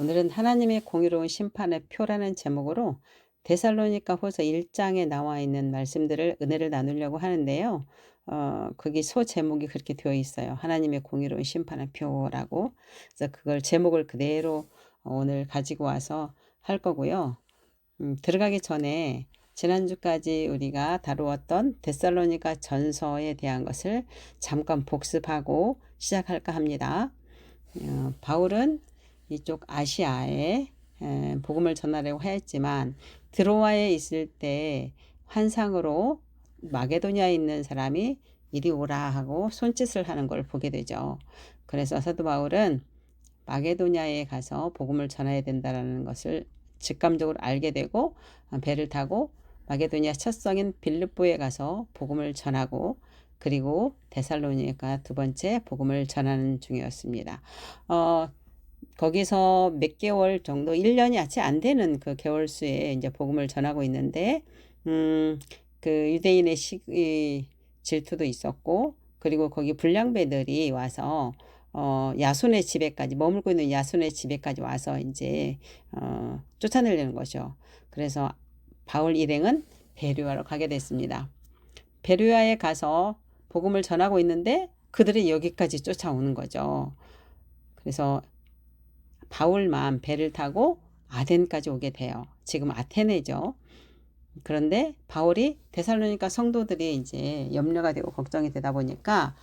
오늘은 하나님의 공의로운 심판의 표라는 제목으로 데살로니가 후서 1장에 나와 있는 말씀들을 은혜를 나누려고 하는데요. 거기 소 제목이 그렇게 되어 있어요. 하나님의 공의로운 심판의 표라고. 그래서 그걸 제목을 그대로 오늘 가지고 와서 할 거고요. 들어가기 전에 지난주까지 우리가 다루었던 데살로니가 전서에 대한 것을 잠깐 복습하고 시작할까 합니다. 바울은 이쪽 아시아에 복음을 전하려고 하였지만 드로아에 있을 때 환상으로 마게도냐에 있는 사람이 이리 오라 하고 손짓을 하는 걸 보게 되죠. 그래서 사도 바울은 마게도냐에 가서 복음을 전해야 된다는 것을 직감적으로 알게 되고 배를 타고 마게도냐 첫 성인 빌립보에 가서 복음을 전하고 그리고 데살로니가 두 번째 복음을 전하는 중이었습니다. 거기서 몇 개월 정도, 1년이 채 안 되는 그 개월수에 이제 복음을 전하고 있는데, 그 유대인의 질투도 있었고, 그리고 거기 불량배들이 와서, 야손의 집에까지, 머물고 있는 야손의 집에까지 와서 이제, 쫓아내려는 거죠. 그래서 바울 일행은 베르야로 가게 됐습니다. 베르야에 가서 복음을 전하고 있는데, 그들이 여기까지 쫓아오는 거죠. 그래서 바울만 배를 타고 아덴까지 오게 돼요. 지금 아테네죠. 그런데 바울이 데살로니가 성도들이 이제 염려가 되고 걱정이 되다 보니까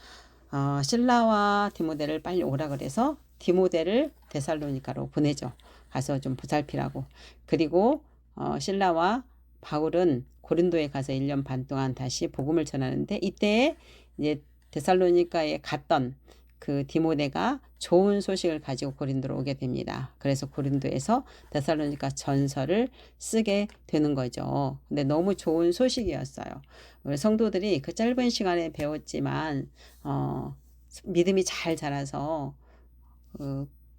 실라와 디모데를 빨리 오라 그래서 디모데를 데살로니가로 보내죠. 가서 좀 보살피라고. 그리고 실라와 바울은 고린도에 가서 1년 반 동안 다시 복음을 전하는데 이때 이제 데살로니가에 갔던 그 디모데가 좋은 소식을 가지고 고린도로 오게 됩니다. 그래서 고린도에서 데살로니가 전서를 쓰게 되는 거죠. 근데 너무 좋은 소식이었어요. 우리 성도들이 그 짧은 시간에 배웠지만 믿음이 잘 자라서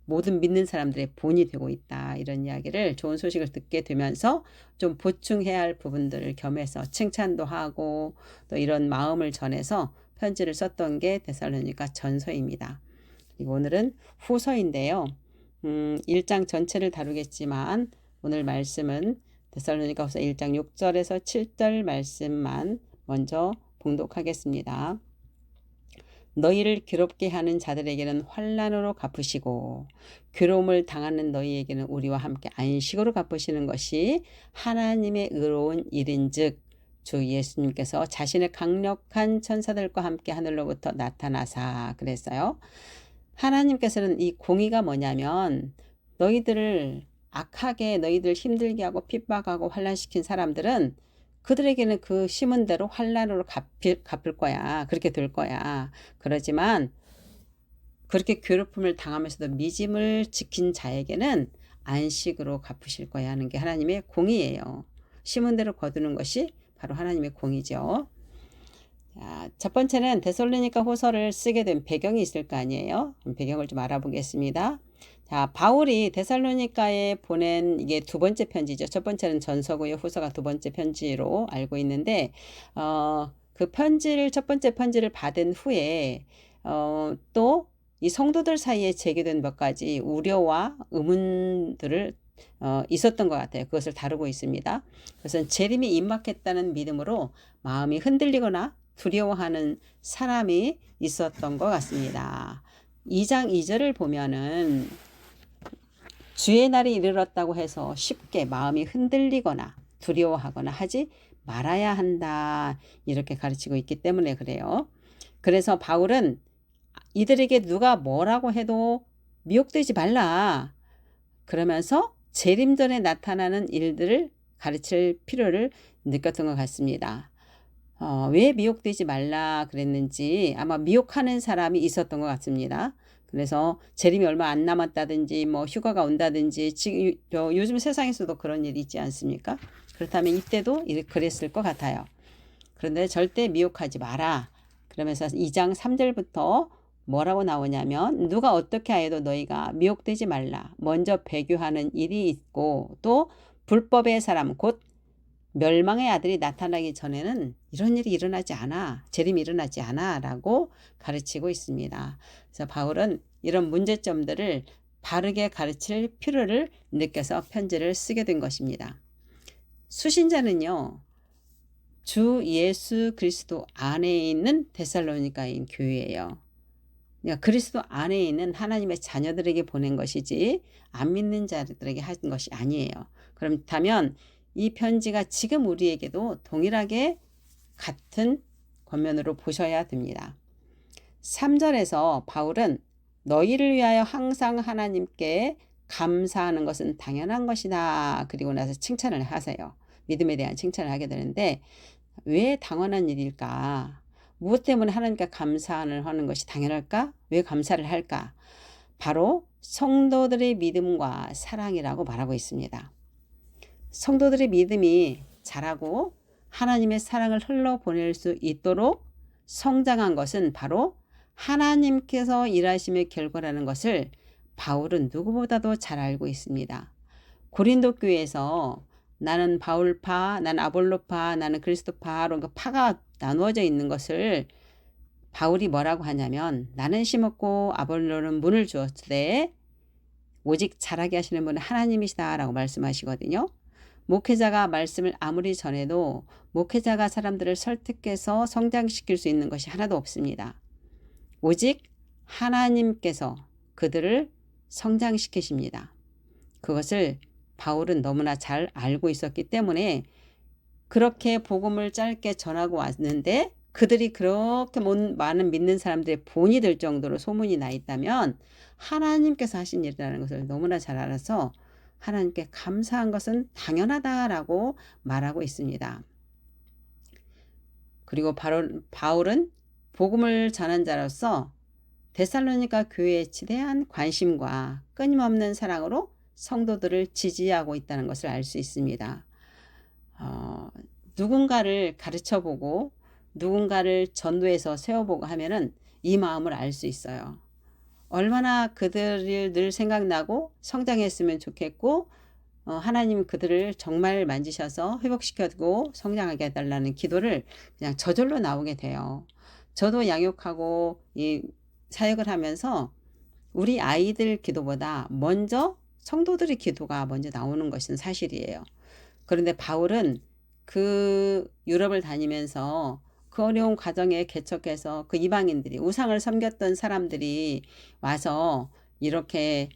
모든 믿는 사람들의 본이 되고 있다. 이런 이야기를 좋은 소식을 듣게 되면서 좀 보충해야 할 부분들을 겸해서 칭찬도 하고 또 이런 마음을 전해서 편지를 썼던 게 데살로니가 전서입니다. 그리고 오늘은 후서인데요. 1장 전체를 다루겠지만 오늘 말씀은 데살로니가 후서 1장 6절에서 7절 말씀만 먼저 봉독하겠습니다. 너희를 괴롭게 하는 자들에게는 환난으로 갚으시고 괴로움을 당하는 너희에게는 우리와 함께 안식으로 갚으시는 것이 하나님의 의로운 일인즉 주 예수님께서 자신의 강력한 천사들과 함께 하늘로부터 나타나사 그랬어요. 하나님께서는 이 공의가 뭐냐면 너희들을 악하게 너희들 힘들게 하고 핍박하고 환난시킨 사람들은 그들에게는 그 심은 대로 환난으로 갚을 거야. 그렇게 될 거야. 그러지만 그렇게 괴롭힘을 당하면서도 믿음을 지킨 자에게는 안식으로 갚으실 거야 하는 게 하나님의 공의예요. 심은 대로 거두는 것이 바로 하나님의 공의죠. 자, 첫 번째는 데살로니가 후서를 쓰게 된 배경이 있을 거 아니에요. 배경을 좀 알아보겠습니다. 자, 바울이 데살로니가에 보낸 이게 두 번째 편지죠. 첫 번째는 전서고요. 후서가 두 번째 편지로 알고 있는데 그 편지를 첫 번째 편지를 받은 후에 또 이 성도들 사이에 제기된 몇 가지 우려와 의문들을 있었던 것 같아요. 그것을 다루고 있습니다. 그것은 재림이 임박했다는 믿음으로 마음이 흔들리거나 두려워하는 사람이 있었던 것 같습니다. 2장 2절을 보면은 주의 날이 이르렀다고 해서 쉽게 마음이 흔들리거나 두려워하거나 하지 말아야 한다. 이렇게 가르치고 있기 때문에 그래요. 그래서 바울은 이들에게 누가 뭐라고 해도 미혹되지 말라. 그러면서 재림 전에 나타나는 일들을 가르칠 필요를 느꼈던 것 같습니다. 왜 미혹되지 말라 그랬는지 아마 미혹하는 사람이 있었던 것 같습니다. 그래서 재림이 얼마 안 남았다든지 뭐 휴가가 온다든지 지금 요즘 세상에서도 그런 일이 있지 않습니까? 그렇다면 이때도 그랬을 것 같아요. 그런데 절대 미혹하지 마라. 그러면서 2장 3절부터 뭐라고 나오냐면 누가 어떻게 하여도 너희가 미혹되지 말라. 먼저 배교하는 일이 있고 또 불법의 사람 곧 멸망의 아들이 나타나기 전에는 이런 일이 일어나지 않아. 재림이 일어나지 않아 라고 가르치고 있습니다. 그래서 바울은 이런 문제점들을 바르게 가르칠 필요를 느껴서 편지를 쓰게 된 것입니다. 수신자는요, 주 예수 그리스도 안에 있는 데살로니가인 교회예요. 그러니까 그리스도 안에 있는 하나님의 자녀들에게 보낸 것이지 안 믿는 자들에게 한 것이 아니에요. 그렇다면 이 편지가 지금 우리에게도 동일하게 같은 권면으로 보셔야 됩니다. 3절에서 바울은 너희를 위하여 항상 하나님께 감사하는 것은 당연한 것이다. 그리고 나서 칭찬을 하세요. 믿음에 대한 칭찬을 하게 되는데 왜 당연한 일일까? 무엇 때문에 하나님께 감사를 하는 것이 당연할까? 왜 감사를 할까? 바로 성도들의 믿음과 사랑이라고 말하고 있습니다. 성도들의 믿음이 자라고 하나님의 사랑을 흘러보낼 수 있도록 성장한 것은 바로 하나님께서 일하심의 결과라는 것을 바울은 누구보다도 잘 알고 있습니다. 고린도 교회에서 나는 바울파, 나는 아볼로파, 나는 그리스도파, 이런 파가 나누어져 있는 것을 바울이 뭐라고 하냐면 나는 심었고 아볼로는 문을 주었을 때 오직 자라게 하시는 분은 하나님이시다라고 말씀하시거든요. 목회자가 말씀을 아무리 전해도 목회자가 사람들을 설득해서 성장시킬 수 있는 것이 하나도 없습니다. 오직 하나님께서 그들을 성장시키십니다. 그것을 바울은 너무나 잘 알고 있었기 때문에 그렇게 복음을 짧게 전하고 왔는데 그들이 그렇게 많은 믿는 사람들의 본이 될 정도로 소문이 나 있다면 하나님께서 하신 일이라는 것을 너무나 잘 알아서 하나님께 감사한 것은 당연하다라고 말하고 있습니다. 그리고 바울은 복음을 전한 자로서 데살로니가 교회에 지대한 관심과 끊임없는 사랑으로 성도들을 지지하고 있다는 것을 알 수 있습니다. 누군가를 가르쳐보고 누군가를 전도해서 세워보고 하면은 이 마음을 알 수 있어요. 얼마나 그들을 늘 생각나고 성장했으면 좋겠고 하나님 그들을 정말 만지셔서 회복시켜주고 성장하게 해달라는 기도를 그냥 저절로 나오게 돼요. 저도 양육하고 이 사역을 하면서 우리 아이들 기도보다 먼저 성도들의 기도가 먼저 나오는 것은 사실이에요. 그런데 바울은 그 유럽을 다니면서 그 어려운 과정에 개척해서 그 이방인들이 우상을 섬겼던 사람들이 와서 이렇게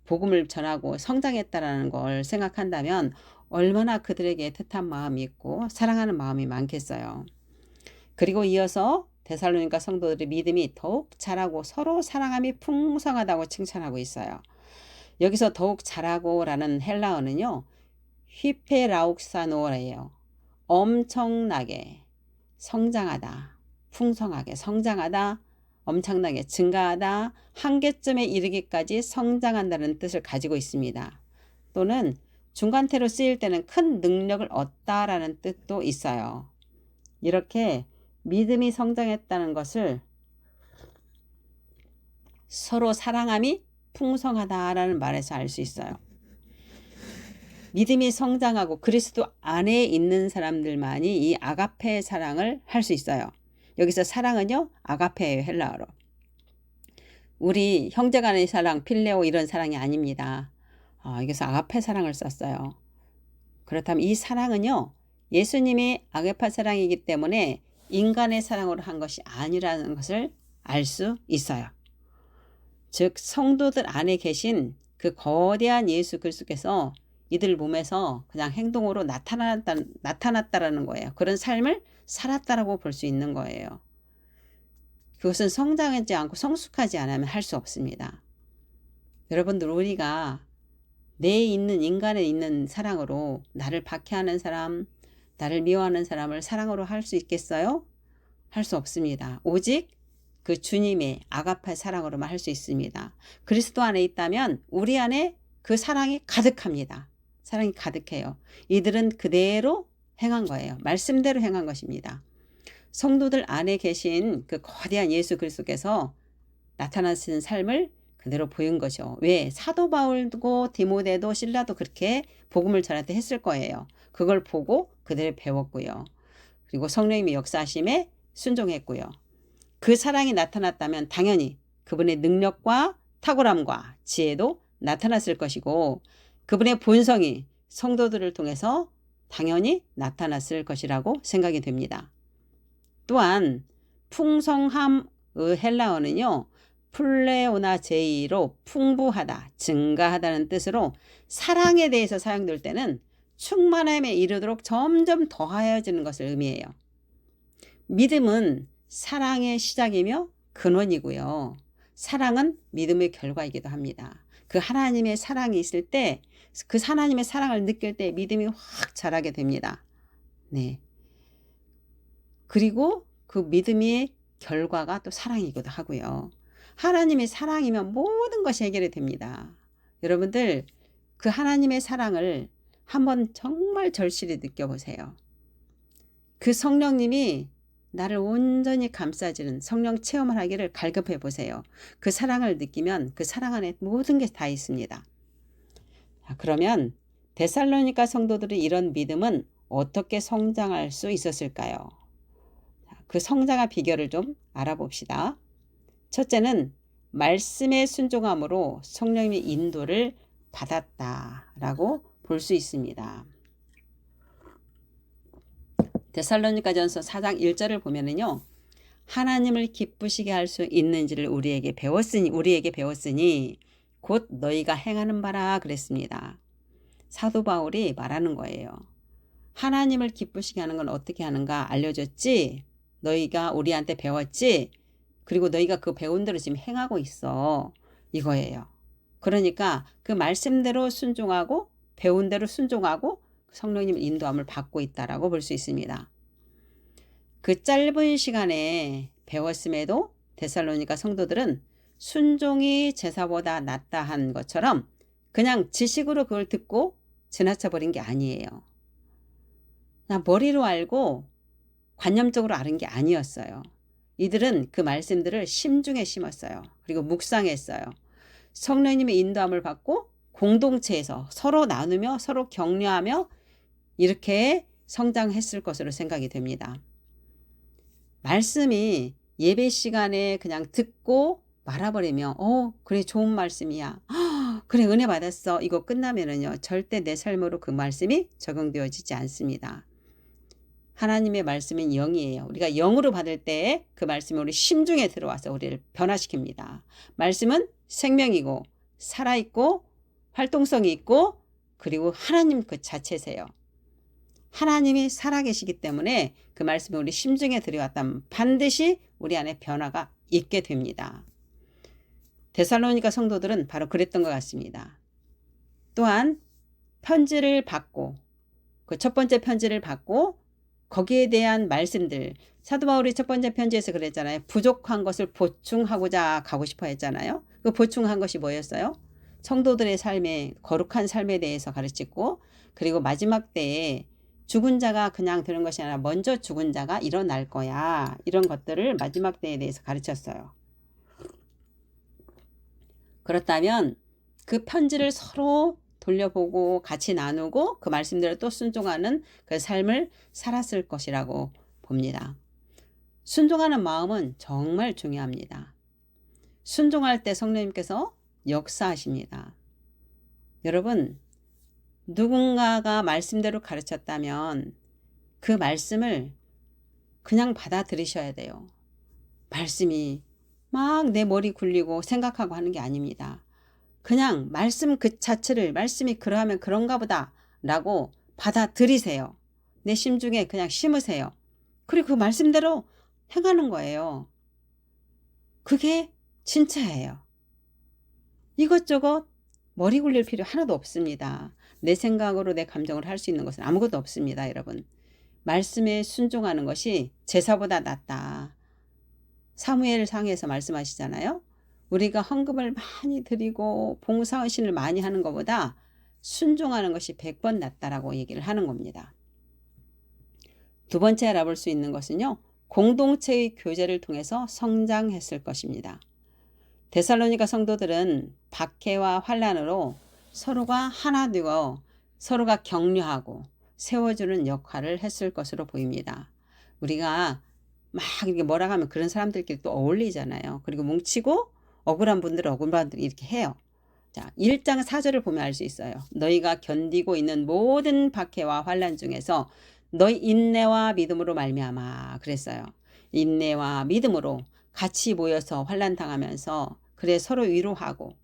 복음을 전하고 성장했다라는 걸 생각한다면 얼마나 그들에게 애틋한 마음이 있고 사랑하는 마음이 많겠어요. 그리고 이어서 데살로니가 성도들의 믿음이 더욱 자라고 서로 사랑함이 풍성하다고 칭찬하고 있어요. 여기서 더욱 자라고라는 헬라어는요. 휘페라욱사노예요. 엄청나게 성장하다, 풍성하게 성장하다, 엄청나게 증가하다, 한계점에 이르기까지 성장한다는 뜻을 가지고 있습니다. 또는 중간태로 쓰일 때는 큰 능력을 얻다라는 뜻도 있어요. 이렇게 믿음이 성장했다는 것을 서로 사랑함이 풍성하다라는 말에서 알 수 있어요. 믿음이 성장하고 그리스도 안에 있는 사람들만이 이 아가페의 사랑을 할 수 있어요. 여기서 사랑은요, 아가페예요, 헬라어로. 우리 형제간의 사랑, 필레오 이런 사랑이 아닙니다. 여기서 아가페 사랑을 썼어요. 그렇다면 이 사랑은요, 예수님이 아가페 사랑이기 때문에 인간의 사랑으로 한 것이 아니라는 것을 알 수 있어요. 즉 성도들 안에 계신 그 거대한 예수 그리스도께서 이들 몸에서 그냥 행동으로 나타났다라는 거예요. 그런 삶을 살았다라고 볼 수 있는 거예요. 그것은 성장하지 않고 성숙하지 않으면 할 수 없습니다. 여러분들 우리가 내 있는 인간에 있는 사랑으로 나를 박해하는 사람, 나를 미워하는 사람을 사랑으로 할 수 있겠어요? 할 수 없습니다. 오직 그 주님의 아가페 사랑으로만 할 수 있습니다. 그리스도 안에 있다면 우리 안에 그 사랑이 가득합니다. 사랑이 가득해요. 이들은 그대로 행한 거예요. 말씀대로 행한 것입니다. 성도들 안에 계신 그 거대한 예수 그리스도께서 나타나시는 삶을 그대로 보인 거죠. 왜? 사도 바울도 디모데도 실라도 그렇게 복음을 전할 때 했을 거예요. 그걸 보고 그대로 배웠고요. 그리고 성령님의 역사하심에 순종했고요. 그 사랑이 나타났다면 당연히 그분의 능력과 탁월함과 지혜도 나타났을 것이고 그분의 본성이 성도들을 통해서 당연히 나타났을 것이라고 생각이 됩니다. 또한 풍성함의 헬라어는요. 플레오나제이로 풍부하다, 증가하다는 뜻으로 사랑에 대해서 사용될 때는 충만함에 이르도록 점점 더하여지는 것을 의미해요. 믿음은 사랑의 시작이며 근원이고요. 사랑은 믿음의 결과이기도 합니다. 그 하나님의 사랑이 있을 때, 그 하나님의 사랑을 느낄 때 믿음이 확 자라게 됩니다. 네. 그리고 그 믿음의 결과가 또 사랑이기도 하고요. 하나님의 사랑이면 모든 것이 해결이 됩니다. 여러분들 그 하나님의 사랑을 한번 정말 절실히 느껴보세요. 그 성령님이 나를 온전히 감싸주는 성령 체험을 하기를 갈급해 보세요. 그 사랑을 느끼면 그 사랑 안에 모든 게 다 있습니다. 자, 그러면 데살로니가 성도들이 이런 믿음은 어떻게 성장할 수 있었을까요? 그 성장의 비결을 좀 알아봅시다. 첫째는 말씀의 순종함으로 성령님의 인도를 받았다라고 볼 수 있습니다. 데살로니가전서 4장 1절을 보면은요. 하나님을 기쁘시게 할 수 있는지를 우리에게 배웠으니 곧 너희가 행하는 바라 그랬습니다. 사도 바울이 말하는 거예요. 하나님을 기쁘시게 하는 건 어떻게 하는가 알려줬지? 너희가 우리한테 배웠지? 그리고 너희가 그 배운 대로 지금 행하고 있어. 이거예요. 그러니까 그 말씀대로 순종하고 배운 대로 순종하고 성령님 인도함을 받고 있다라고 볼 수 있습니다. 그 짧은 시간에 배웠음에도 데살로니가 성도들은 순종이 제사보다 낫다 한 것처럼 그냥 지식으로 그걸 듣고 지나쳐 버린 게 아니에요. 그냥 머리로 알고 관념적으로 아는 게 아니었어요. 이들은 그 말씀들을 심중에 심었어요. 그리고 묵상했어요. 성령님의 인도함을 받고 공동체에서 서로 나누며 서로 격려하며 이렇게 성장했을 것으로 생각이 됩니다. 말씀이 예배 시간에 그냥 듣고 말아버리면 그래 좋은 말씀이야. 그래 은혜 받았어. 이거 끝나면은요. 절대 내 삶으로 그 말씀이 적용되어지지 않습니다. 하나님의 말씀은 영이에요. 우리가 영으로 받을 때 그 말씀이 우리 심중에 들어와서 우리를 변화시킵니다. 말씀은 생명이고 살아있고 활동성이 있고 그리고 하나님 그 자체세요. 하나님이 살아계시기 때문에 그 말씀이 우리 심중에 들어왔다면 반드시 우리 안에 변화가 있게 됩니다. 데살로니가 성도들은 바로 그랬던 것 같습니다. 또한 편지를 받고 그 첫 번째 편지를 받고 거기에 대한 말씀들 사도 바울이 첫 번째 편지에서 그랬잖아요. 부족한 것을 보충하고자 가고 싶어 했잖아요. 그 보충한 것이 뭐였어요? 성도들의 삶에 거룩한 삶에 대해서 가르치고 그리고 마지막 때에 죽은 자가 그냥 되는 것이 아니라 먼저 죽은 자가 일어날 거야. 이런 것들을 마지막 때에 대해서 가르쳤어요. 그렇다면 그 편지를 서로 돌려보고 같이 나누고 그 말씀대로 또 순종하는 그 삶을 살았을 것이라고 봅니다. 순종하는 마음은 정말 중요합니다. 순종할 때 성령님께서 역사하십니다. 여러분, 누군가가 말씀대로 가르쳤다면 그 말씀을 그냥 받아들이셔야 돼요. 말씀이 막 내 머리 굴리고 생각하고 하는 게 아닙니다. 그냥 말씀 그 자체를 말씀이 그러하면 그런가 보다 라고 받아들이세요. 내 심중에 그냥 심으세요. 그리고 그 말씀대로 행하는 거예요. 그게 진짜예요. 이것저것 머리 굴릴 필요 하나도 없습니다. 내 생각으로 내 감정을 할 수 있는 것은 아무것도 없습니다, 여러분. 말씀에 순종하는 것이 제사보다 낫다. 사무엘 상에서 말씀하시잖아요. 우리가 헌금을 많이 드리고 봉사헌신을 많이 하는 것보다 순종하는 것이 100번 낫다라고 얘기를 하는 겁니다. 두 번째 알아볼 수 있는 것은요. 공동체의 교제를 통해서 성장했을 것입니다. 데살로니가 성도들은 박해와 환난으로 서로가 하나 되어 서로가 격려하고 세워주는 역할을 했을 것으로 보입니다. 우리가 막 이렇게 뭐라 하면 그런 사람들끼리 또 어울리잖아요. 그리고 뭉치고 억울한 분들은 억울한 분들 이렇게 해요. 자, 1장 4절을 보면 알 수 있어요. 너희가 견디고 있는 모든 박해와 환난 중에서 너희 인내와 믿음으로 말미암아 그랬어요. 인내와 믿음으로 같이 모여서 환난 당하면서 그래 서로 위로하고,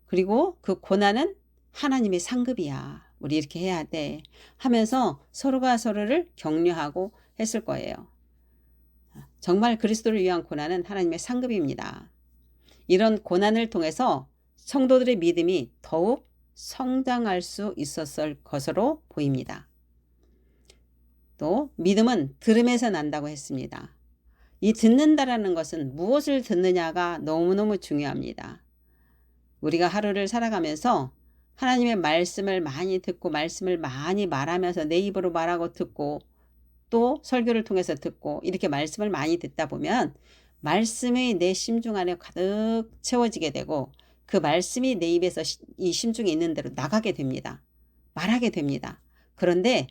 그리고 그 고난은 하나님의 상급이야, 우리 이렇게 해야 돼 하면서 서로가 서로를 격려하고 했을 거예요. 정말 그리스도를 위한 고난은 하나님의 상급입니다. 이런 고난을 통해서 성도들의 믿음이 더욱 성장할 수 있었을 것으로 보입니다. 또 믿음은 들음에서 난다고 했습니다. 이 듣는다라는 것은 무엇을 듣느냐가 너무너무 중요합니다. 우리가 하루를 살아가면서 하나님의 말씀을 많이 듣고 말씀을 많이 말하면서 내 입으로 말하고 듣고 또 설교를 통해서 듣고 이렇게 말씀을 많이 듣다 보면 말씀이 내 심중 안에 가득 채워지게 되고 그 말씀이 내 입에서 이 심중에 있는 대로 나가게 됩니다. 말하게 됩니다. 그런데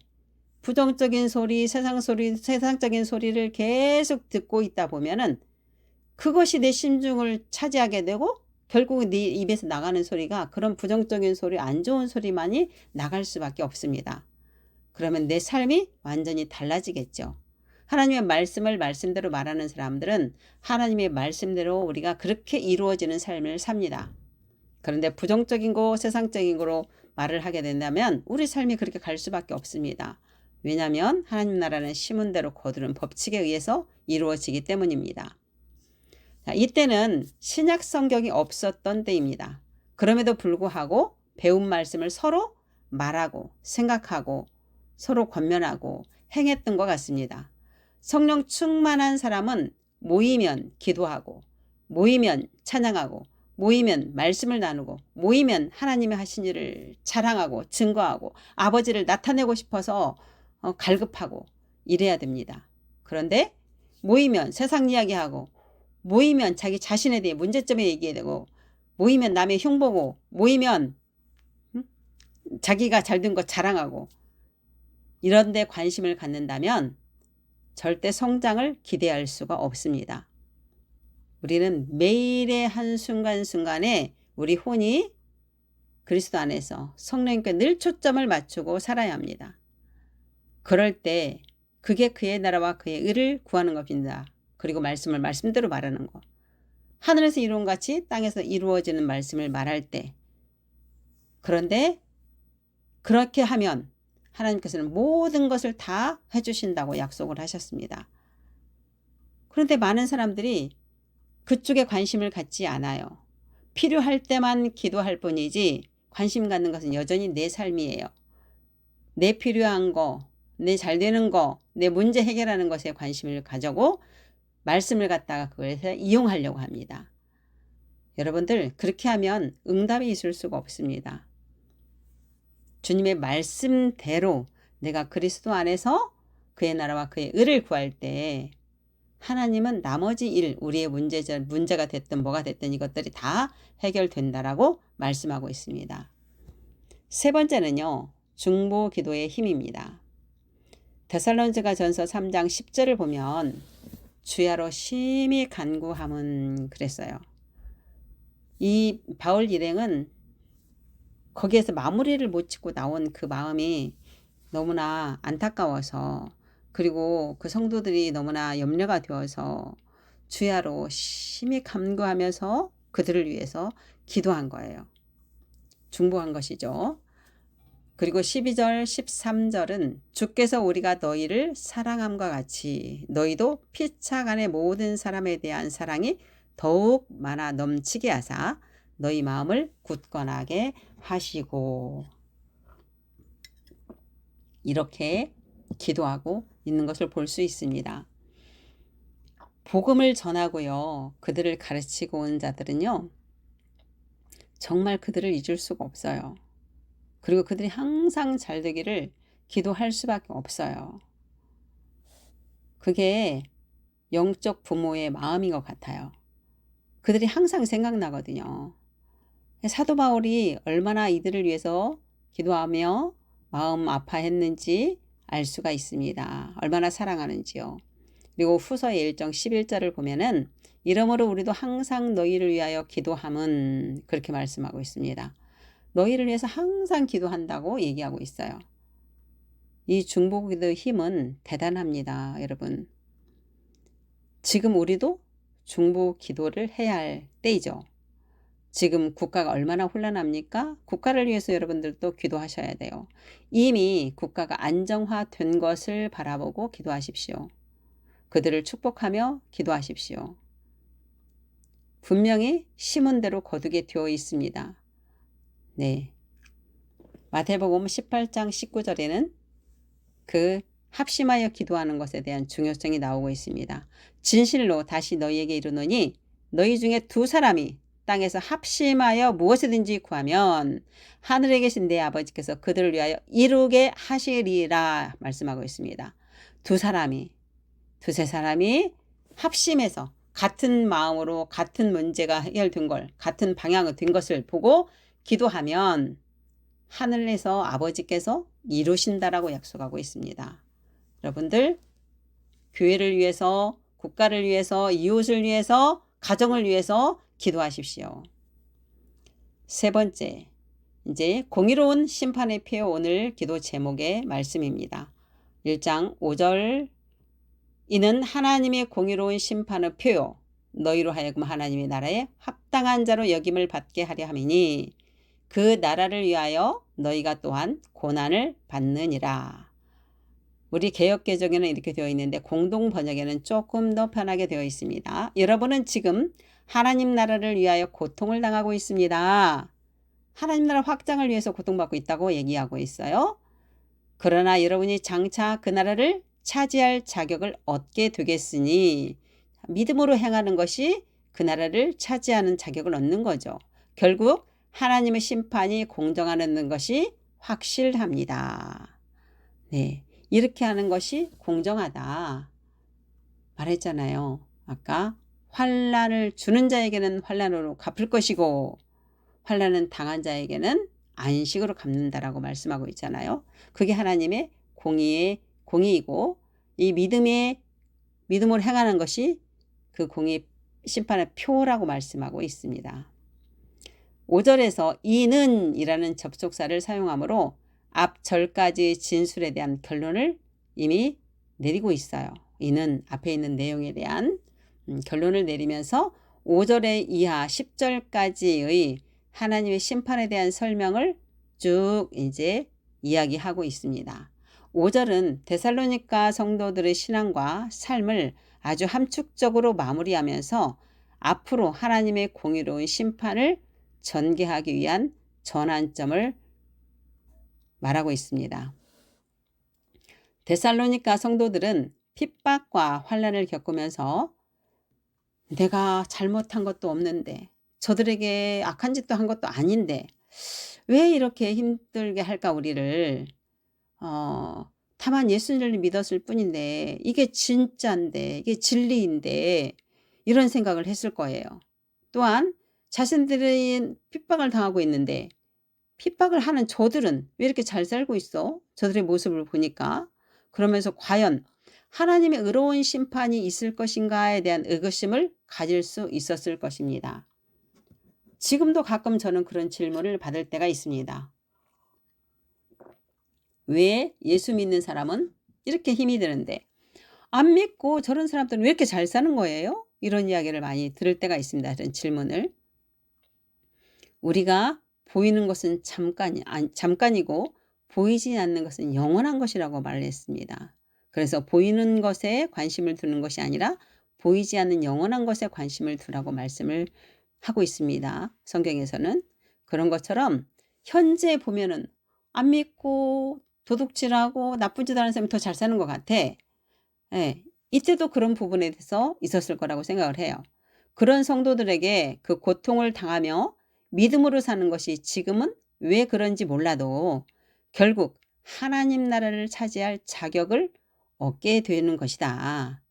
부정적인 소리, 세상적인 소리를 계속 듣고 있다 보면은 그것이 내 심중을 차지하게 되고 결국 네 입에서 나가는 소리가 그런 부정적인 소리, 안 좋은 소리만이 나갈 수밖에 없습니다. 그러면 내 삶이 완전히 달라지겠죠. 하나님의 말씀을 말씀대로 말하는 사람들은 하나님의 말씀대로 우리가 그렇게 이루어지는 삶을 삽니다. 그런데 부정적인 거, 세상적인 거로 말을 하게 된다면 우리 삶이 그렇게 갈 수밖에 없습니다. 왜냐하면 하나님 나라는 심은대로 거두는 법칙에 의해서 이루어지기 때문입니다. 자, 이때는 신약 성경이 없었던 때입니다. 그럼에도 불구하고 배운 말씀을 서로 말하고 생각하고 서로 권면하고 행했던 것 같습니다. 성령 충만한 사람은 모이면 기도하고, 모이면 찬양하고, 모이면 말씀을 나누고, 모이면 하나님의 하신 일을 자랑하고 증거하고 아버지를 나타내고 싶어서 갈급하고 이래야 됩니다. 그런데 모이면 세상 이야기하고, 모이면 자기 자신에 대해 문제점에 얘기해야 되고, 모이면 남의 흉보고, 모이면 자기가 잘된 것 자랑하고, 이런 데 관심을 갖는다면 절대 성장을 기대할 수가 없습니다. 우리는 매일의 한순간순간에 우리 혼이 그리스도 안에서 성령님께 늘 초점을 맞추고 살아야 합니다. 그럴 때 그게 그의 나라와 그의 의를 구하는 것입니다. 그리고 말씀을 말씀대로 말하는 것. 하늘에서 이룬 같이 땅에서 이루어지는 말씀을 말할 때, 그런데 그렇게 하면 하나님께서는 모든 것을 다 해주신다고 약속을 하셨습니다. 그런데 많은 사람들이 그쪽에 관심을 갖지 않아요. 필요할 때만 기도할 뿐이지 관심 갖는 것은 여전히 내 삶이에요. 내 필요한 거, 내 잘되는 거, 내 문제 해결하는 것에 관심을 가지고 말씀을 갖다가 그것에 이용하려고 합니다. 여러분들 그렇게 하면 응답이 있을 수가 없습니다. 주님의 말씀대로 내가 그리스도 안에서 그의 나라와 그의 의를 구할 때 하나님은 나머지 일, 우리의 문제가 됐든 뭐가 됐든 이것들이 다 해결된다라고 말씀하고 있습니다. 세 번째는요, 중보 기도의 힘입니다. 데살로니가 전서 3장 10절을 보면 주야로 심히 간구함은 그랬어요. 이 바울 일행은 거기에서 마무리를 못 짓고 나온 그 마음이 너무나 안타까워서, 그리고 그 성도들이 너무나 염려가 되어서 주야로 심히 간구하면서 그들을 위해서 기도한 거예요. 중보한 것이죠. 그리고 12절 13절은 주께서 우리가 너희를 사랑함과 같이 너희도 피차간의 모든 사람에 대한 사랑이 더욱 많아 넘치게 하사 너희 마음을 굳건하게 하시고, 이렇게 기도하고 있는 것을 볼 수 있습니다. 복음을 전하고요, 그들을 가르치고 온 자들은요, 정말 그들을 잊을 수가 없어요. 그리고 그들이 항상 잘 되기를 기도할 수밖에 없어요. 그게 영적 부모의 마음인 것 같아요. 그들이 항상 생각나거든요. 사도 바울이 얼마나 이들을 위해서 기도하며 마음 아파했는지 알 수가 있습니다. 얼마나 사랑하는지요. 그리고 후서의 1장 11절을 보면은 이러므로 우리도 항상 너희를 위하여 기도함은 그렇게 말씀하고 있습니다. 너희를 위해서 항상 기도한다고 얘기하고 있어요. 이 중보기도의 힘은 대단합니다, 여러분. 지금 우리도 중보기도를 해야 할 때이죠. 지금 국가가 얼마나 혼란합니까? 국가를 위해서 여러분들도 기도하셔야 돼요. 이미 국가가 안정화된 것을 바라보고 기도하십시오. 그들을 축복하며 기도하십시오. 분명히 심은 대로 거두게 되어 있습니다. 네. 마태복음 18장 19절에는 그 합심하여 기도하는 것에 대한 중요성이 나오고 있습니다. 진실로 다시 너희에게 이르노니 너희 중에 두 사람이 땅에서 합심하여 무엇이든지 구하면 하늘에 계신 내 아버지께서 그들을 위하여 이루게 하시리라 말씀하고 있습니다. 두세 사람이 합심해서 같은 마음으로 같은 문제가 해결된 걸, 같은 방향이 된 것을 보고 기도하면 하늘에서 아버지께서 이루신다라고 약속하고 있습니다. 여러분들, 교회를 위해서, 국가를 위해서, 이웃을 위해서, 가정을 위해서 기도하십시오. 세 번째, 이제 공의로운 심판의 표요, 오늘 기도 제목의 말씀입니다. 1장 5절, 이는 하나님의 공의로운 심판의 표요, 너희로 하여금 하나님의 나라에 합당한 자로 여김을 받게 하려 함이니 그 나라를 위하여 너희가 또한 고난을 받느니라. 우리 개역개정에는 이렇게 되어 있는데 공동 번역에는 조금 더 편하게 되어 있습니다. 여러분은 지금 하나님 나라를 위하여 고통을 당하고 있습니다. 하나님 나라 확장을 위해서 고통받고 있다고 얘기하고 있어요. 그러나 여러분이 장차 그 나라를 차지할 자격을 얻게 되겠으니 믿음으로 행하는 것이 그 나라를 차지하는 자격을 얻는 거죠. 결국 하나님의 심판이 공정하는 것이 확실합니다. 네, 이렇게 하는 것이 공정하다 말했잖아요. 아까 환난을 주는 자에게는 환난으로 갚을 것이고 환난은 당한 자에게는 안식으로 갚는다라고 말씀하고 있잖아요. 그게 하나님의 공의이고 이 믿음으로 행하는 것이 그 공의 심판의 표라고 말씀하고 있습니다. 5절에서 이는 이라는 접속사를 사용하므로 앞 절까지 진술에 대한 결론을 이미 내리고 있어요. 이는 앞에 있는 내용에 대한 결론을 내리면서 5절의 이하 10절까지의 하나님의 심판에 대한 설명을 쭉 이제 이야기하고 있습니다. 5절은 데살로니가 성도들의 신앙과 삶을 아주 함축적으로 마무리하면서 앞으로 하나님의 공의로운 심판을 전개하기 위한 전환점을 말하고 있습니다. 데살로니가 성도들은 핍박과 환난을 겪으면서 내가 잘못한 것도 없는데 저들에게 악한 짓도 한 것도 아닌데 왜 이렇게 힘들게 할까 우리를 다만 예수님을 믿었을 뿐인데 이게 진짜인데 이게 진리인데 이런 생각을 했을 거예요. 또한 자신들이 핍박을 당하고 있는데 핍박을 하는 저들은 왜 이렇게 잘 살고 있어? 저들의 모습을 보니까. 그러면서 과연 하나님의 의로운 심판이 있을 것인가에 대한 의구심을 가질 수 있었을 것입니다. 지금도 가끔 저는 그런 질문을 받을 때가 있습니다. 왜 예수 믿는 사람은 이렇게 힘이 드는데 안 믿고 저런 사람들은 왜 이렇게 잘 사는 거예요? 이런 이야기를 많이 들을 때가 있습니다. 이런 질문을. 우리가 보이는 것은 잠깐이고 보이지 않는 것은 영원한 것이라고 말했습니다. 그래서 보이는 것에 관심을 두는 것이 아니라 보이지 않는 영원한 것에 관심을 두라고 말씀을 하고 있습니다. 성경에서는. 그런 것처럼 현재 보면은 안 믿고 도둑질하고 나쁜 짓 하는 사람이 더 잘 사는 것 같아. 예, 이때도 그런 부분에 대해서 있었을 거라고 생각을 해요. 그런 성도들에게 그 고통을 당하며 믿음으로 사는 것이 지금은 왜 그런지 몰라도 결국 하나님 나라를 차지할 자격을 얻게 되는 것이다.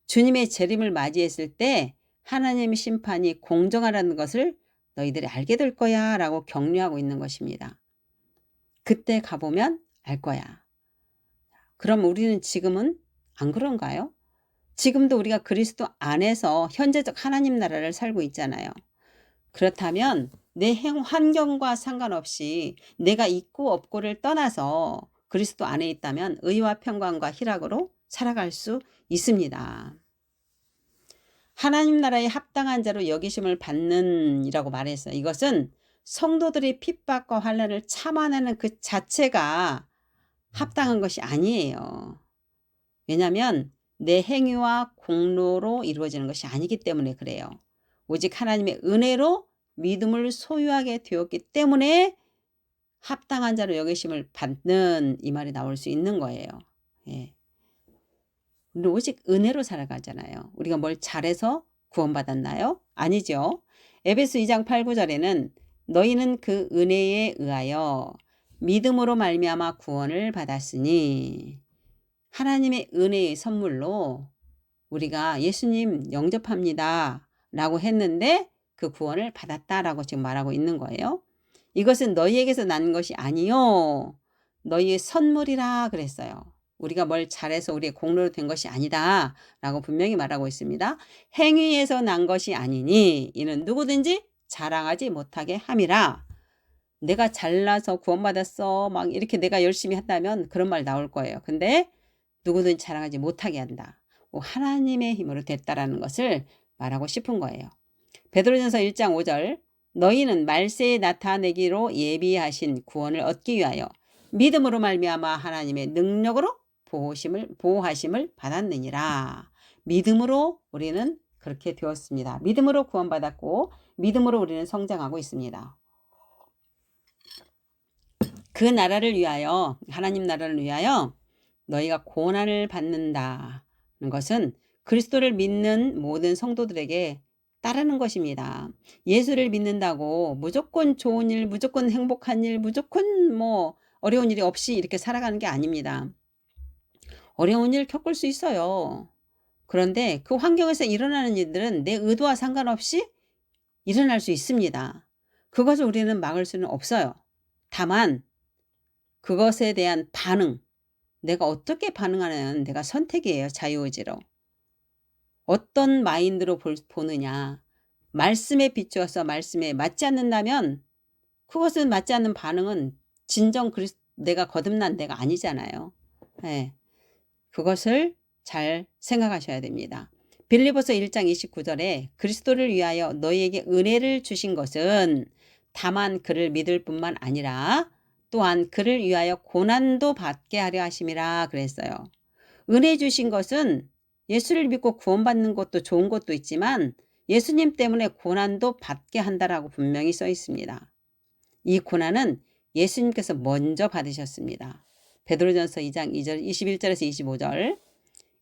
주님의 재림을 맞이했을 때 하나님의 심판이 공정하라는 것을 너희들이 알게 될 거야 라고 격려하고 있는 것입니다. 그때 가보면 알 거야. 그럼 우리는 지금은 안 그런가요? 지금도 우리가 그리스도 안에서 현재적 하나님 나라를 살고 있잖아요. 그렇다면 내 환경과 상관없이 내가 있고 없고를 떠나서 그리스도 안에 있다면 의와 평강과 희락으로 살아갈 수 있습니다. 하나님 나라에 합당한 자로 여기심을 받는 이라고 말했어요. 이것은 성도들이 핍박과 환난을 참아내는 그 자체가 합당한 것이 아니에요. 왜냐하면 내 행위와 공로로 이루어지는 것이 아니기 때문에 그래요. 오직 하나님의 은혜로 믿음을 소유하게 되었기 때문에 합당한 자로 여기심을 받는 이 말이 나올 수 있는 거예요. 예. 우리는 오직 은혜로 살아가잖아요. 우리가 뭘 잘해서 구원받았나요? 아니죠. 에베소 2장 8, 9절에는 너희는 그 은혜에 의하여 믿음으로 말미암아 구원을 받았으니 하나님의 은혜의 선물로 우리가 예수님 영접합니다 라고 했는데 그 구원을 받았다라고 지금 말하고 있는 거예요. 이것은 너희에게서 난 것이 아니요 너희의 선물이라 그랬어요. 우리가 뭘 잘해서 우리의 공로로 된 것이 아니다 라고 분명히 말하고 있습니다. 행위에서 난 것이 아니니 이는 누구든지 자랑하지 못하게 함이라. 내가 잘나서 구원받았어 막 이렇게 내가 열심히 한다면 그런 말 나올 거예요. 근데 누구든지 자랑하지 못하게 한다. 하나님의 힘으로 됐다라는 것을 말하고 싶은 거예요. 베드로전서 1장 5절 너희는 말세에 나타내기로 예비하신 구원을 얻기 위하여 믿음으로 말미암아 하나님의 능력으로 보호하심을 받았느니라. 믿음으로 우리는 그렇게 되었습니다. 믿음으로 구원받았고 믿음으로 우리는 성장하고 있습니다. 그 나라를 위하여 하나님 나라를 위하여 너희가 고난을 받는다는 것은 그리스도를 믿는 모든 성도들에게 따르는 것입니다. 예수를 믿는다고 무조건 좋은 일, 무조건 행복한 일, 무조건 뭐 어려운 일이 없이 이렇게 살아가는 게 아닙니다. 어려운 일 겪을 수 있어요. 그런데 그 환경에서 일어나는 일들은 내 의도와 상관없이 일어날 수 있습니다. 그것을 우리는 막을 수는 없어요. 다만 그것에 대한 반응, 내가 어떻게 반응하는 내가 선택이에요. 자유의지로. 어떤 마인드로 보느냐. 말씀에 비추어서 말씀에 맞지 않는다면 그것은 맞지 않는 반응은 진정 내가 거듭난 내가 아니잖아요. 네. 그것을 잘 생각하셔야 됩니다. 빌립보서 1장 29절에 그리스도를 위하여 너희에게 은혜를 주신 것은 다만 그를 믿을 뿐만 아니라 또한 그를 위하여 고난도 받게 하려 하심이라 그랬어요. 은혜 주신 것은 예수를 믿고 구원받는 것도 좋은 것도 있지만 예수님 때문에 고난도 받게 한다라고 분명히 써 있습니다. 이 고난은 예수님께서 먼저 받으셨습니다. 베드로전서 2장 2절 21절에서 25절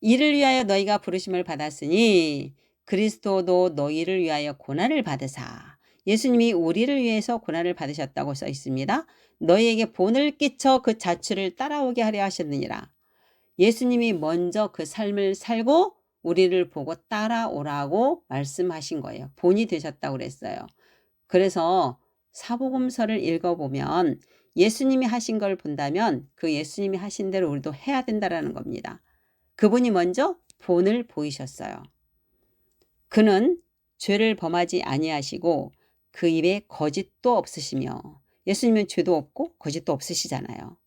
이를 위하여 너희가 부르심을 받았으니 그리스도도 너희를 위하여 고난을 받으사 예수님이 우리를 위해서 고난을 받으셨다고 써 있습니다. 너희에게 본을 끼쳐 그 자취를 따라오게 하려 하셨느니라. 예수님이 먼저 그 삶을 살고 우리를 보고 따라오라고 말씀하신 거예요. 본이 되셨다고 그랬어요. 그래서 사복음서를 읽어보면 예수님이 하신 걸 본다면 그 예수님이 하신 대로 우리도 해야 된다는 겁니다. 그분이 먼저 본을 보이셨어요. 그는 죄를 범하지 아니하시고 그 입에 거짓도 없으시며 예수님은 죄도 없고 거짓도 없으시잖아요.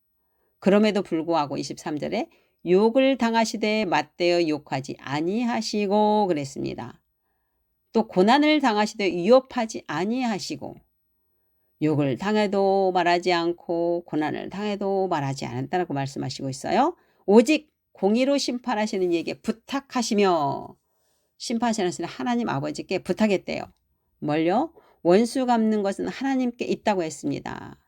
그럼에도 불구하고 23절에 욕을 당하시되 맞대어 욕하지 아니하시고 그랬습니다. 또 고난을 당하시되 위협하지 아니하시고 욕을 당해도 말하지 않고 고난을 당해도 말하지 않았다고 말씀하시고 있어요. 오직 공의로 심판하시는 이에게 부탁하시며 심판하시는 하나님 아버지께 부탁했대요. 뭘요? 원수 갚는 것은 하나님께 있다고 했습니다.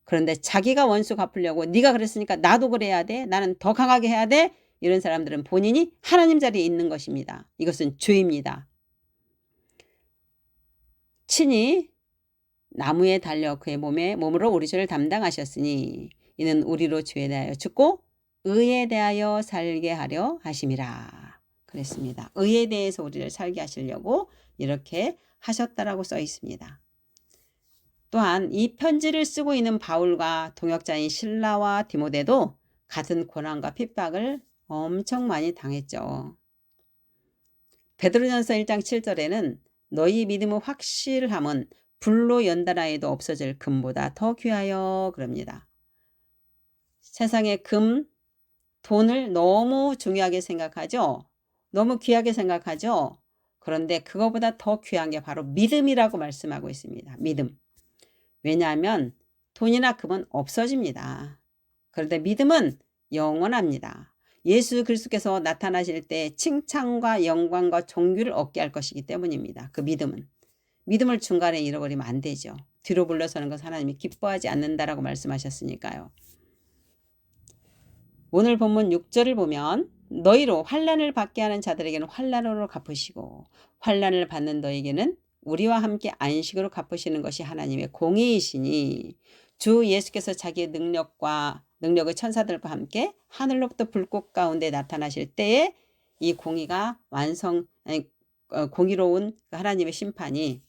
그런데 자기가 원수 갚으려고 네가 그랬으니까 나도 그래야 돼. 나는 더 강하게 해야 돼. 이런 사람들은 본인이 하나님 자리에 있는 것입니다. 이것은 죄입니다. 친히 나무에 달려 그의 몸으로 우리 죄를 담당하셨으니 이는 우리로 죄에 대하여 죽고 의에 대하여 살게 하려 하심이라. 그랬습니다. 의에 대해서 우리를 살게 하시려고 이렇게 하셨다라고 써 있습니다. 또한 이 편지를 쓰고 있는 바울과 동역자인 실라와 디모데도 같은 고난과 핍박을 엄청 많이 당했죠. 베드로전서 1장 7절에는 너희 믿음의 확실함은 불로 연단하여도 없어질 금보다 더 귀하여 그럽니다. 세상의 금, 돈을 너무 중요하게 생각하죠. 너무 귀하게 생각하죠. 그런데 그거보다 더 귀한 게 바로 믿음이라고 말씀하고 있습니다. 믿음. 왜냐하면 돈이나 금은 없어집니다. 그런데 믿음은 영원합니다. 예수 그리스도께서 나타나실 때 칭찬과 영광과 존귀를 얻게 할 것이기 때문입니다. 그 믿음은. 믿음을 중간에 잃어버리면 안 되죠. 뒤로 물러서는 것은 하나님이 기뻐하지 않는다라고 말씀하셨으니까요. 오늘 본문 6절을 보면 너희로 환난을 받게 하는 자들에게는 환난으로 갚으시고 환난을 받는 너에게는 우리와 함께 안식으로 갚으시는 것이 하나님의 공의이시니 주 예수께서 자기의 능력의 천사들과 함께 하늘로부터 불꽃 가운데 나타나실 때에 이 공의가 공의로운 하나님의 심판이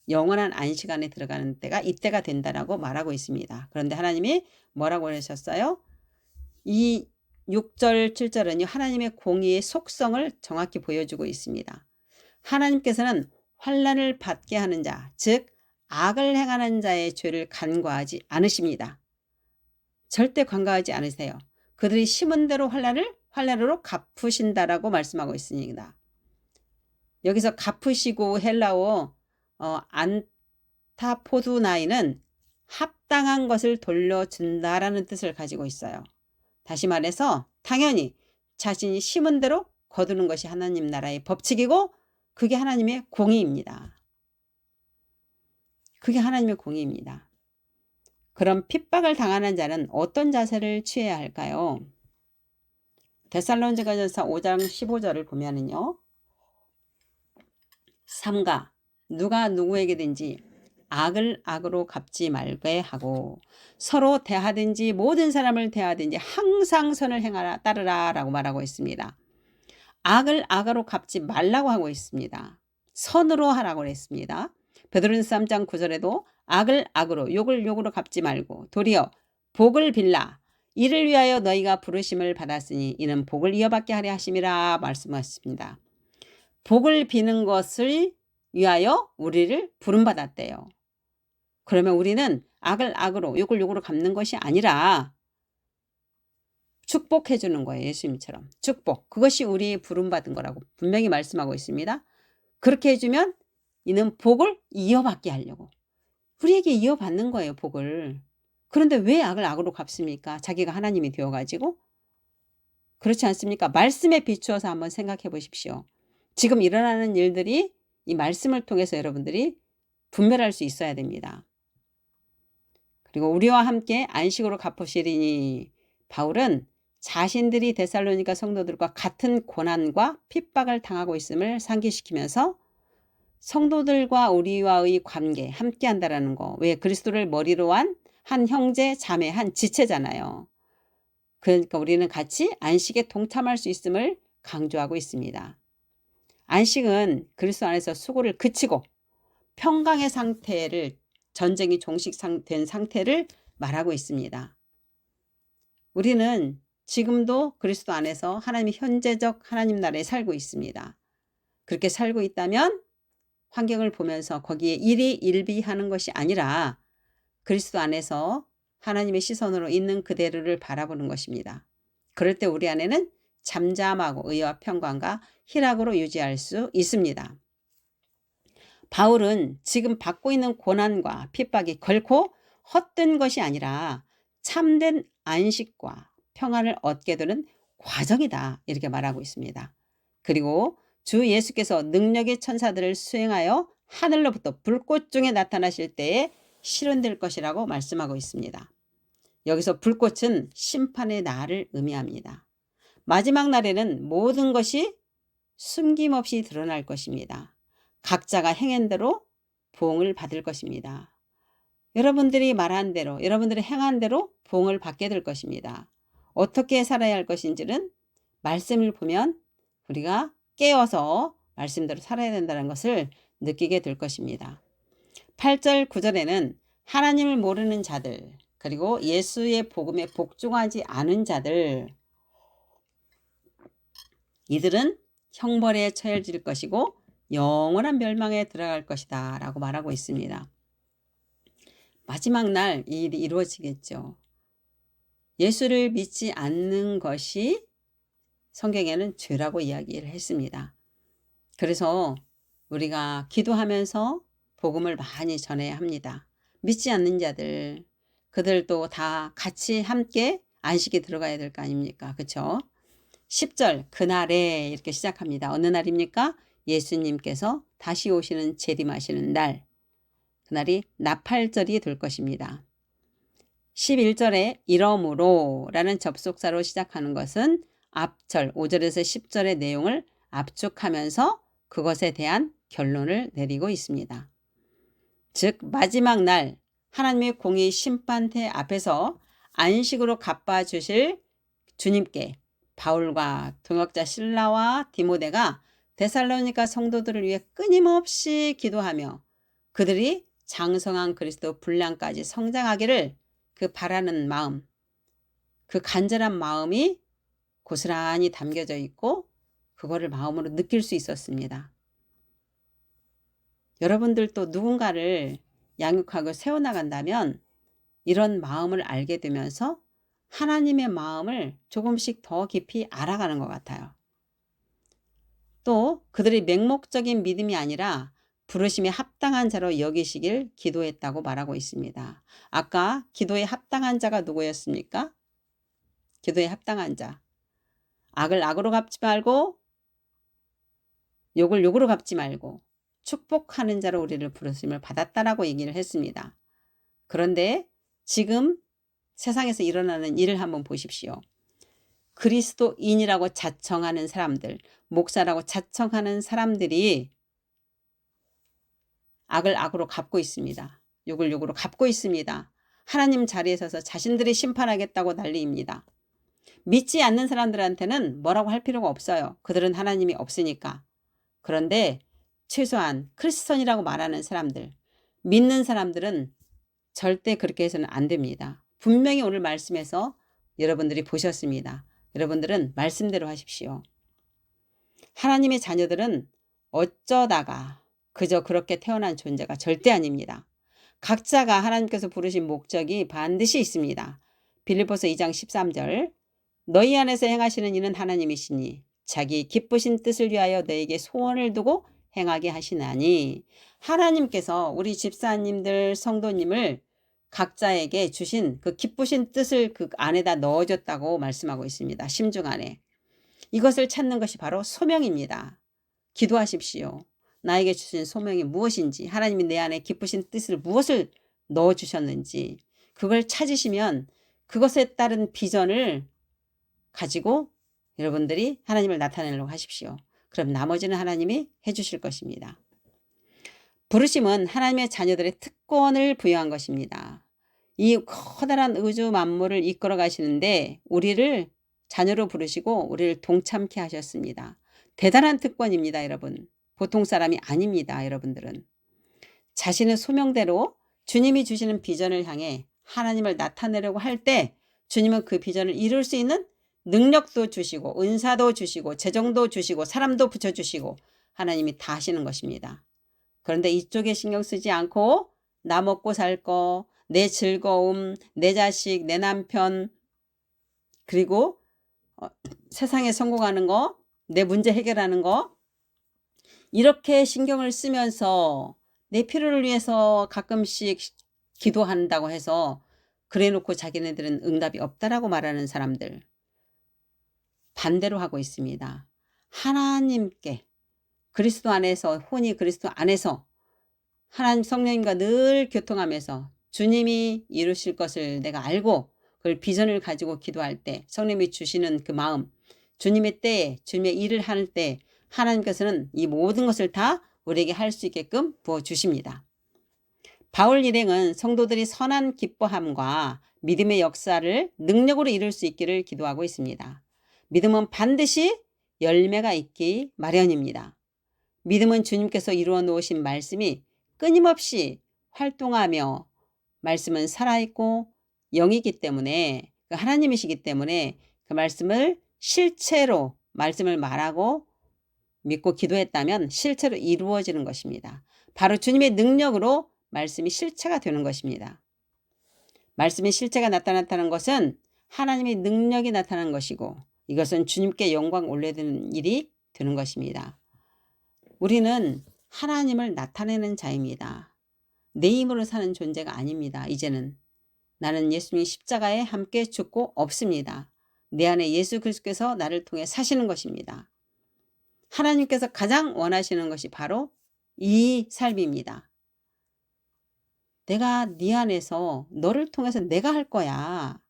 영원한 안식 안에 들어가는 때가 이때가 된다라고 말하고 있습니다. 그런데 하나님이 뭐라고 하셨어요? 이 6절 7절은요. 하나님의 공의의 속성을 정확히 보여주고 있습니다. 하나님께서는 환난을 받게 하는 자, 즉 악을 행하는 자의 죄를 간과하지 않으십니다. 절대 간과하지 않으세요. 그들이 심은 대로 환난으로 갚으신다라고 말씀하고 있습니다. 여기서 갚으시고 헬라어 안타포두나이는 합당한 것을 돌려준다라는 뜻을 가지고 있어요. 다시 말해서 당연히 자신이 심은 대로 거두는 것이 하나님 나라의 법칙이고 그게 하나님의 공의입니다. 그게 하나님의 공의입니다. 그럼 핍박을 당하는 자는 어떤 자세를 취해야 할까요? 데살로니가전서 5장 15절을 보면은요. 삼가 누가 누구에게든지 악을 악으로 갚지 말게 하고 서로 대하든지 모든 사람을 대하든지 항상 선을 행하라 따르라 라고 말하고 있습니다. 악을 악으로 갚지 말라고 하고 있습니다. 선으로 하라고 했습니다. 베드로전서 3장 9절에도 악을 악으로 욕을 욕으로 갚지 말고 도리어 복을 빌라 이를 위하여 너희가 부르심을 받았으니 이는 복을 이어받게 하려 하심이라 말씀하셨습니다. 복을 비는 것을 위하여 우리를 부름받았대요. 그러면 우리는 악을 악으로 욕을 욕으로 갚는 것이 아니라 축복해 주는 거예요. 예수님처럼. 축복. 그것이 우리 부름받은 거라고 분명히 말씀하고 있습니다. 그렇게 해주면 이는 복을 이어받게 하려고. 우리에게 이어받는 거예요. 복을. 그런데 왜 악을 악으로 갚습니까? 자기가 하나님이 되어가지고. 그렇지 않습니까? 말씀에 비추어서 한번 생각해 보십시오. 지금 일어나는 일들이 이 말씀을 통해서 여러분들이 분별할 수 있어야 됩니다. 그리고 우리와 함께 안식으로 갚으시리니 바울은 자신들이 데살로니가 성도들과 같은 고난과 핍박을 당하고 있음을 상기시키면서 성도들과 우리와의 관계 함께 한다라는 거. 왜? 그리스도를 머리로 한 형제, 자매, 한 지체잖아요. 그러니까 우리는 같이 안식에 동참할 수 있음을 강조하고 있습니다. 안식은 그리스도 안에서 수고를 그치고 평강의 상태를 전쟁이 종식된 상태를 말하고 있습니다. 우리는 지금도 그리스도 안에서 하나님의 현재적 하나님 나라에 살고 있습니다. 그렇게 살고 있다면 환경을 보면서 거기에 일비하는 것이 아니라 그리스도 안에서 하나님의 시선으로 있는 그대로를 바라보는 것입니다. 그럴 때 우리 안에는 잠잠하고 의와 평강과 희락으로 유지할 수 있습니다. 바울은 지금 받고 있는 고난과 핍박이 결코 헛된 것이 아니라 참된 안식과 평안을 얻게 되는 과정이다. 이렇게 말하고 있습니다. 그리고 주 예수께서 능력의 천사들을 수행하여 하늘로부터 불꽃 중에 나타나실 때에 실현될 것이라고 말씀하고 있습니다. 여기서 불꽃은 심판의 날을 의미합니다. 마지막 날에는 모든 것이 숨김없이 드러날 것입니다. 각자가 행한 대로 보응을 받을 것입니다. 여러분들이 말한 대로, 여러분들이 행한 대로 보응을 받게 될 것입니다. 어떻게 살아야 할 것인지는 말씀을 보면 우리가 깨어서 말씀대로 살아야 된다는 것을 느끼게 될 것입니다. 8절 9절에는 하나님을 모르는 자들, 그리고 예수의 복음에 복종하지 않은 자들, 이들은 형벌에 처해질 것이고 영원한 멸망에 들어갈 것이다 라고 말하고 있습니다. 마지막 날 이 일이 이루어지겠죠. 예수를 믿지 않는 것이 성경에는 죄라고 이야기를 했습니다. 그래서 우리가 기도하면서 복음을 많이 전해야 합니다. 믿지 않는 자들, 그들도 다 같이 함께 안식에 들어가야 될 거 아닙니까? 그렇죠? 10절 그날에 이렇게 시작합니다. 어느 날입니까? 예수님께서 다시 오시는 재림하시는 날. 그날이 나팔절이 될 것입니다. 11절에 이러므로 라는 접속사로 시작하는 것은 앞절 5절에서 10절의 내용을 압축하면서 그것에 대한 결론을 내리고 있습니다. 즉 마지막 날 하나님의 공의 심판대 앞에서 안식으로 갚아주실 주님께 바울과 동역자 실라와 디모데가 데살로니가 성도들을 위해 끊임없이 기도하며 그들이 장성한 그리스도 분량까지 성장하기를 그 바라는 마음, 그 간절한 마음이 고스란히 담겨져 있고 그거를 마음으로 느낄 수 있었습니다. 여러분들도 누군가를 양육하고 세워나간다면 이런 마음을 알게 되면서 하나님의 마음을 조금씩 더 깊이 알아가는 것 같아요. 또 그들이 맹목적인 믿음이 아니라 부르심에 합당한 자로 여기시길 기도했다고 말하고 있습니다. 아까 기도에 합당한 자가 누구였습니까? 기도에 합당한 자. 악을 악으로 갚지 말고 욕을 욕으로 갚지 말고 축복하는 자로 우리를 부르심을 받았다라고 얘기를 했습니다. 그런데 지금 세상에서 일어나는 일을 한번 보십시오. 그리스도인이라고 자청하는 사람들, 목사라고 자청하는 사람들이 악을 악으로 갚고 있습니다. 욕을 욕으로 갚고 있습니다. 하나님 자리에 서서 자신들이 심판하겠다고 난리입니다. 믿지 않는 사람들한테는 뭐라고 할 필요가 없어요. 그들은 하나님이 없으니까. 그런데 최소한 크리스천이라고 말하는 사람들, 믿는 사람들은 절대 그렇게 해서는 안 됩니다. 분명히 오늘 말씀에서 여러분들이 보셨습니다. 여러분들은 말씀대로 하십시오. 하나님의 자녀들은 어쩌다가 그저 그렇게 태어난 존재가 절대 아닙니다. 각자가 하나님께서 부르신 목적이 반드시 있습니다. 빌립보서 2장 13절 너희 안에서 행하시는 이는 하나님이시니 자기 기쁘신 뜻을 위하여 너에게 소원을 두고 행하게 하시나니 하나님께서 우리 집사님들 성도님을 각자에게 주신 그 기쁘신 뜻을 그 안에다 넣어줬다고 말씀하고 있습니다. 심중 안에. 이것을 찾는 것이 바로 소명입니다. 기도하십시오. 나에게 주신 소명이 무엇인지 하나님이 내 안에 기쁘신 뜻을 무엇을 넣어주셨는지 그걸 찾으시면 그것에 따른 비전을 가지고 여러분들이 하나님을 나타내려고 하십시오. 그럼 나머지는 하나님이 해주실 것입니다. 부르심은 하나님의 자녀들의 특권을 부여한 것입니다. 이 커다란 우주 만물을 이끌어 가시는데 우리를 자녀로 부르시고 우리를 동참케 하셨습니다. 대단한 특권입니다, 여러분. 보통 사람이 아닙니다, 여러분들은. 자신의 소명대로 주님이 주시는 비전을 향해 하나님을 나타내려고 할 때 주님은 그 비전을 이룰 수 있는 능력도 주시고 은사도 주시고 재정도 주시고 사람도 붙여주시고 하나님이 다 하시는 것입니다. 그런데 이쪽에 신경 쓰지 않고 나 먹고 살 거, 내 즐거움, 내 자식, 내 남편 그리고 세상에 성공하는 거, 내 문제 해결하는 거 이렇게 신경을 쓰면서 내 필요를 위해서 가끔씩 기도한다고 해서 그래놓고 자기네들은 응답이 없다라고 말하는 사람들 반대로 하고 있습니다. 하나님께 그리스도 안에서 혼이 그리스도 안에서 하나님 성령님과 늘 교통하면서 주님이 이루실 것을 내가 알고 그걸 비전을 가지고 기도할 때 성령님이 주시는 그 마음 주님의 때에 주님의 일을 할 때 하나님께서는 이 모든 것을 다 우리에게 할 수 있게끔 부어주십니다. 바울 일행은 성도들이 선한 기뻐함과 믿음의 역사를 능력으로 이룰 수 있기를 기도하고 있습니다. 믿음은 반드시 열매가 있기 마련입니다. 믿음은 주님께서 이루어 놓으신 말씀이 끊임없이 활동하며 말씀은 살아있고 영이기 때문에 하나님이시기 때문에 그 말씀을 실체로 말씀을 말하고 믿고 기도했다면 실체로 이루어지는 것입니다. 바로 주님의 능력으로 말씀이 실체가 되는 것입니다. 말씀의 실체가 나타났다는 것은 하나님의 능력이 나타나는 것이고 이것은 주님께 영광 올려드리는 일이 되는 것입니다. 우리는 하나님을 나타내는 자입니다. 내 힘으로 사는 존재가 아닙니다. 이제는 나는 예수님의 십자가에 함께 죽고 없습니다. 내 안에 예수 그리스도께서 나를 통해 사시는 것입니다. 하나님께서 가장 원하시는 것이 바로 이 삶입니다. 내가 네 안에서 너를 통해서 내가 할 거야.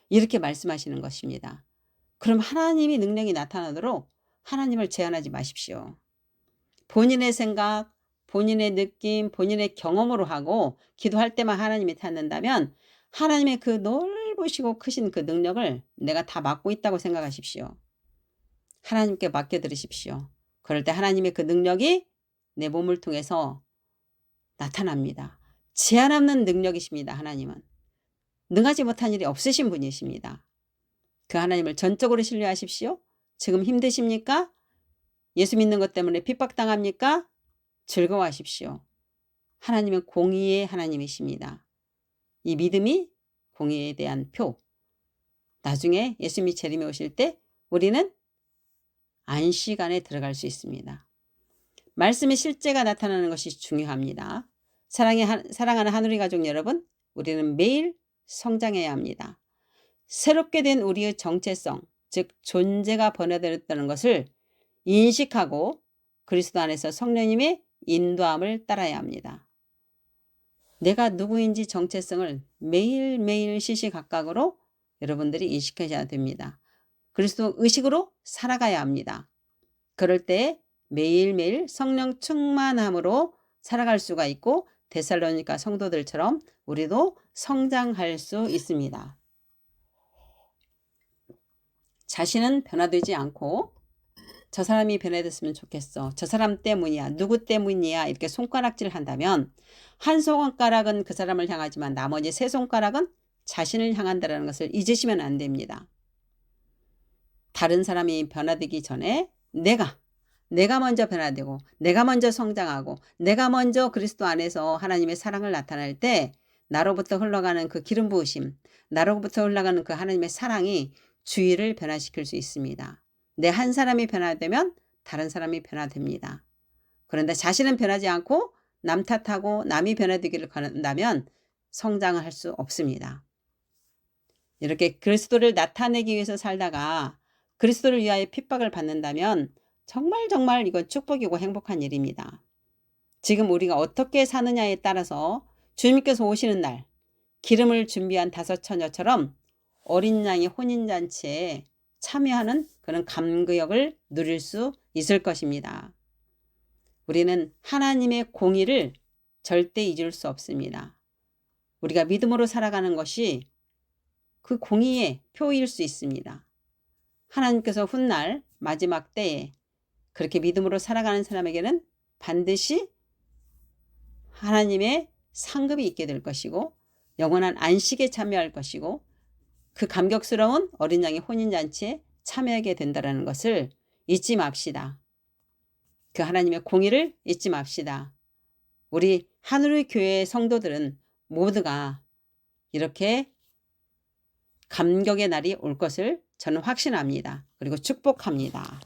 이렇게 말씀하시는 것입니다. 그럼 하나님의 능력이 나타나도록 하나님을 제한하지 마십시오. 본인의 생각, 본인의 느낌, 본인의 경험으로 하고 기도할 때만 하나님이 찾는다면 하나님의 그 넓으시고 크신 그 능력을 내가 다 맡고 있다고 생각하십시오. 하나님께 맡겨드리십시오. 그럴 때 하나님의 그 능력이 내 몸을 통해서 나타납니다. 제한 없는 능력이십니다. 하나님은. 능하지 못한 일이 없으신 분이십니다. 그 하나님을 전적으로 신뢰하십시오. 지금 힘드십니까? 예수 믿는 것 때문에 핍박당합니까? 즐거워하십시오. 하나님은 공의의 하나님이십니다. 이 믿음이 공의에 대한 표. 나중에 예수님이 재림에 오실 때 우리는 안식안에 들어갈 수 있습니다. 말씀의 실제가 나타나는 것이 중요합니다. 사랑하는 하누리 가족 여러분, 우리는 매일 성장해야 합니다. 새롭게 된 우리의 정체성, 즉 존재가 변화되었다는 것을 인식하고 그리스도 안에서 성령님의 인도함을 따라야 합니다. 내가 누구인지 정체성을 매일매일 시시각각으로 여러분들이 인식하셔야 됩니다. 그리스도 의식으로 살아가야 합니다. 그럴 때 매일매일 성령 충만함으로 살아갈 수가 있고 데살로니가 성도들처럼 우리도 성장할 수 있습니다. 자신은 변화되지 않고 저 사람이 변화됐으면 좋겠어. 저 사람 때문이야. 누구 때문이야. 이렇게 손가락질 한다면 한 손가락은 그 사람을 향하지만 나머지 세 손가락은 자신을 향한다는 것을 잊으시면 안 됩니다. 다른 사람이 변화되기 전에 내가 먼저 변화되고 내가 먼저 성장하고 내가 먼저 그리스도 안에서 하나님의 사랑을 나타낼 때 나로부터 흘러가는 그 기름 부으심, 나로부터 흘러가는 그 하나님의 사랑이 주위를 변화시킬 수 있습니다. 내 한 사람이 변화되면 다른 사람이 변화됩니다. 그런데 자신은 변하지 않고 남 탓하고 남이 변화되기를 권한다면 성장을 할 수 없습니다. 이렇게 그리스도를 나타내기 위해서 살다가 그리스도를 위하여 핍박을 받는다면 정말 이건 축복이고 행복한 일입니다. 지금 우리가 어떻게 사느냐에 따라서 주님께서 오시는 날 기름을 준비한 5 처녀처럼 어린 양의 혼인잔치에 참여하는 그런 감격을 누릴 수 있을 것입니다. 우리는 하나님의 공의를 절대 잊을 수 없습니다. 우리가 믿음으로 살아가는 것이 그 공의의 표일 수 있습니다. 하나님께서 훗날 마지막 때에 그렇게 믿음으로 살아가는 사람에게는 반드시 하나님의 상급이 있게 될 것이고 영원한 안식에 참여할 것이고 그 감격스러운 어린 양의 혼인잔치에 참여하게 된다는 것을 잊지 맙시다. 그 하나님의 공의를 잊지 맙시다. 우리 하늘의 교회의 성도들은 모두가 이렇게 감격의 날이 올 것을 저는 확신합니다. 그리고 축복합니다.